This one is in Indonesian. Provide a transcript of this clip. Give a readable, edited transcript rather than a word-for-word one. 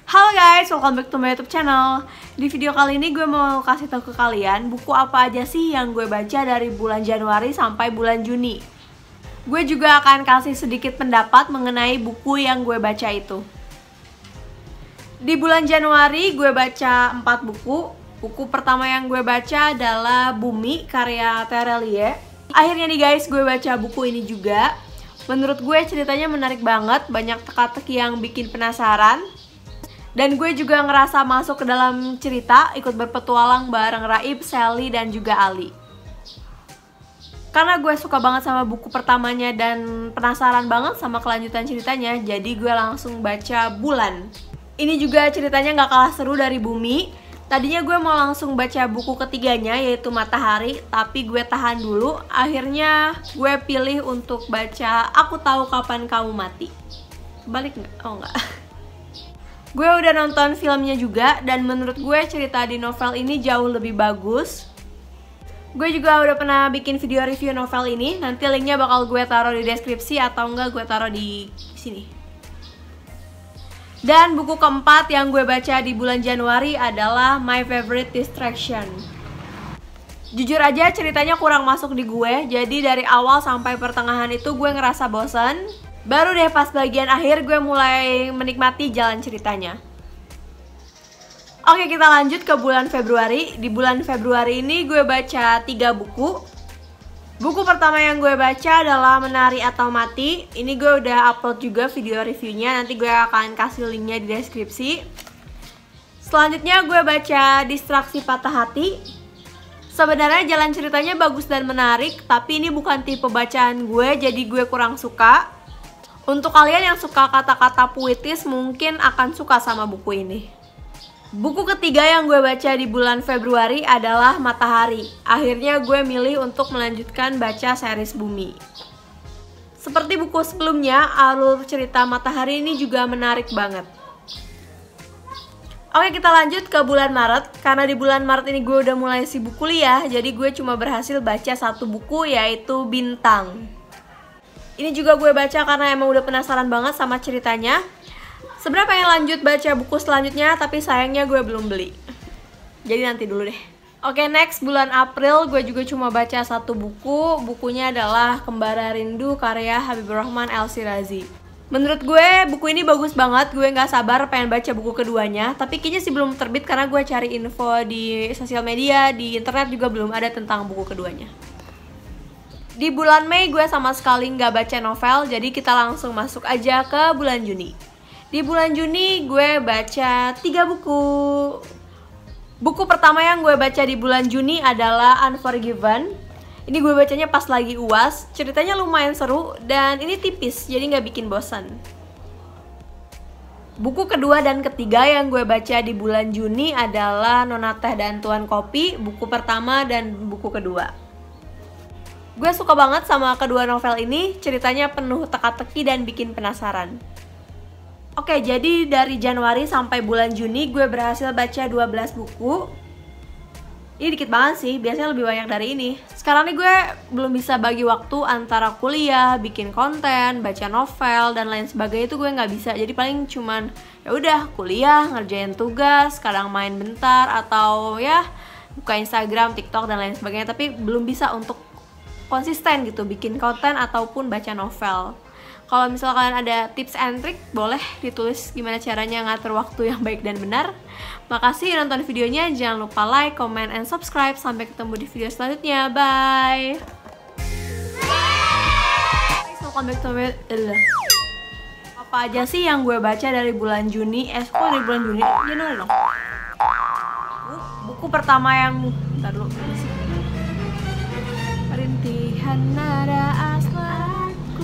Halo guys, welcome back to my YouTube channel. Di video kali ini gue mau kasih tahu ke kalian buku apa aja sih yang gue baca dari bulan Januari sampai bulan Juni. Gue juga akan kasih sedikit pendapat mengenai buku yang gue baca itu. Di bulan Januari gue baca 4 buku. Buku pertama yang gue baca adalah Bumi karya Terelie. Akhirnya nih guys, gue baca buku ini juga. Menurut gue ceritanya menarik banget, banyak teka-teki yang bikin penasaran. Dan gue juga ngerasa masuk ke dalam cerita, ikut berpetualang bareng Raib, Sally, dan juga Ali. Karena gue suka banget sama buku pertamanya dan penasaran banget sama kelanjutan ceritanya, jadi gue langsung baca Bulan. Ini juga ceritanya gak kalah seru dari Bumi. Tadinya gue mau langsung baca buku ketiganya, yaitu Matahari, tapi gue tahan dulu. Akhirnya gue pilih untuk baca Aku Tahu Kapan Kamu Mati. Balik nggak? Oh nggak. Gue udah nonton filmnya juga, dan menurut gue cerita di novel ini jauh lebih bagus. Gue juga udah pernah bikin video review novel ini, nanti linknya bakal gue taruh di deskripsi atau enggak gue taruh di sini. Dan buku keempat yang gue baca di bulan Januari adalah My Favorite Distraction. Jujur aja ceritanya kurang masuk di gue, jadi dari awal sampai pertengahan itu gue ngerasa bosan. Baru deh pas bagian akhir gue mulai menikmati jalan ceritanya. Oke, kita lanjut ke bulan Februari. Di bulan Februari ini gue baca 3 buku. Buku pertama yang gue baca adalah Menari atau Mati. Ini gue udah upload juga video reviewnya, nanti gue akan kasih linknya di deskripsi. Selanjutnya gue baca Distraksi Patah Hati. Sebenarnya jalan ceritanya bagus dan menarik, tapi ini bukan tipe bacaan gue, jadi gue kurang suka. Untuk kalian yang suka kata-kata puitis mungkin akan suka sama buku ini. Buku ketiga yang gue baca di bulan Februari adalah Matahari. Akhirnya gue milih untuk melanjutkan baca series Bumi. Seperti buku sebelumnya, alur cerita Matahari ini juga menarik banget. Oke, kita lanjut ke bulan Maret. Karena di bulan Maret ini gue udah mulai sibuk kuliah, jadi gue cuma berhasil baca 1 buku, yaitu Bintang. Ini juga gue baca karena emang udah penasaran banget sama ceritanya. Sebenarnya pengen lanjut baca buku selanjutnya, tapi sayangnya gue belum beli. Jadi nanti dulu deh. Oke, next bulan April gue juga cuma baca 1 buku. Bukunya adalah Kembara Rindu karya Habibur Rahman El-Shirazi. Menurut gue buku ini bagus banget. Gue gak sabar pengen baca buku keduanya. Tapi kayaknya sih belum terbit karena gue cari info di sosial media, di internet juga belum ada tentang buku keduanya. Di bulan Mei gue sama sekali nggak baca novel, jadi kita langsung masuk aja ke bulan Juni. Di bulan Juni gue baca 3 buku. Buku pertama yang gue baca di bulan Juni adalah Unforgiven. Ini gue bacanya pas lagi UAS. Ceritanya lumayan seru dan ini tipis, jadi nggak bikin bosan. Buku kedua dan ketiga yang gue baca di bulan Juni adalah Nona Teh dan Tuan Kopi, buku pertama dan buku kedua. Gue suka banget sama kedua novel ini, ceritanya penuh teka-teki dan bikin penasaran. Oke, jadi dari Januari sampai bulan Juni gue berhasil baca 12 buku. Ini dikit banget sih, biasanya lebih banyak dari ini. Sekarang nih gue belum bisa bagi waktu antara kuliah, bikin konten, baca novel, dan lain sebagainya itu gue nggak bisa. Jadi paling cuman ya udah kuliah, ngerjain tugas, kadang main bentar, atau ya buka Instagram, TikTok, dan lain sebagainya. Tapi belum bisa untuk konsisten gitu bikin konten ataupun baca novel. Kalau misalnya kalian ada tips and trick, boleh ditulis gimana caranya ngatur waktu yang baik dan benar. Makasih nonton videonya, jangan lupa like, comment, and subscribe. Sampai ketemu di video selanjutnya, bye. Welcome back to my... Apa aja sih yang gue baca dari bulan Juni? Kok dari bulan Juni? Januari dong. Buku pertama yang... Bentar dulu, rintihan nada asal ku